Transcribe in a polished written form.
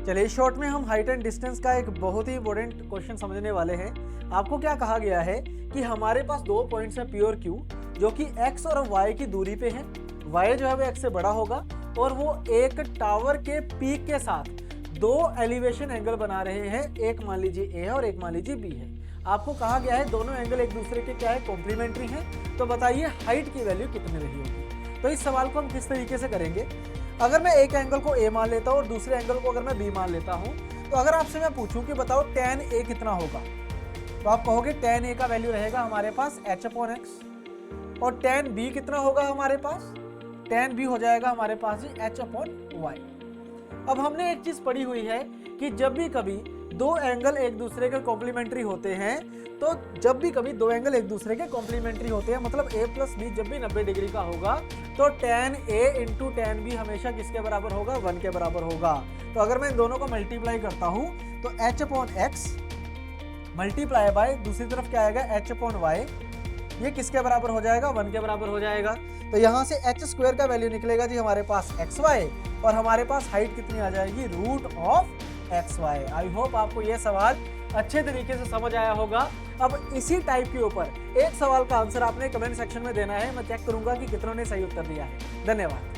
चलिए शॉर्ट में हम हाइट एंड डिस्टेंस का एक बहुत ही इंपॉर्टेंट क्वेश्चन समझने वाले हैं। आपको क्या कहा गया है कि हमारे पास दो पॉइंट्स हैं प्योर क्यू, जो कि x और y की दूरी पे हैं। y जो है वो x से बड़ा होगा और वो एक टावर के पीक के साथ दो एलिवेशन एंगल बना रहे हैं, एक मान लीजिए a है और एक मान लीजिए b है। आपको कहा गया है दोनों एंगल एक दूसरे के क्या है, कॉम्प्लीमेंट्री हैं। तो बताइए हाइट की वैल्यू कितनी रही होगी। तो इस सवाल को हम किस तरीके से करेंगे, अगर मैं एक एंगल को a मान लेता हूँ और दूसरे एंगल को अगर मैं b मान लेता हूँ, तो अगर आपसे मैं पूछूं कि बताओ tan a कितना होगा, तो आप कहोगे tan a का वैल्यू रहेगा हमारे पास h/x और tan b कितना होगा हमारे पास, tan b हो जाएगा हमारे पास जी h/y। अब हमने एक चीज पढ़ी हुई है कि जब भी कभी दो एंगल एक दूसरे के कॉम्प्लीमेंट्री होते हैं, तो जब भी कभी दो एंगल एक दूसरे के कॉम्प्लीमेंट्री होते हैं, मतलब a प्लस b जब भी 90 डिग्री का होगा, तो tan a into tan b हमेशा किसके बराबर होगा, 1 के बराबर होगा। तो अगर मैं इन दोनों को मल्टीप्लाई करता हूं तो h/x मल्टीप्लाई बाय दूसरी तरफ क्या आएगा h/y, ये किसके बराबर हो जाएगा, 1 के बराबर हो जाएगा। तो यहाँ से h² का वैल्यू निकलेगा जी हमारे पास xy और हमारे पास हाइट कितनी आ जाएगी, √xy। आई होप आपको ये सवाल अच्छे तरीके से समझ आया होगा। अब इसी टाइप के ऊपर एक सवाल का आंसर आपने कमेंट सेक्शन में देना है, मैं चेक करूंगा कि कितनों ने सही उत्तर दिया है। धन्यवाद।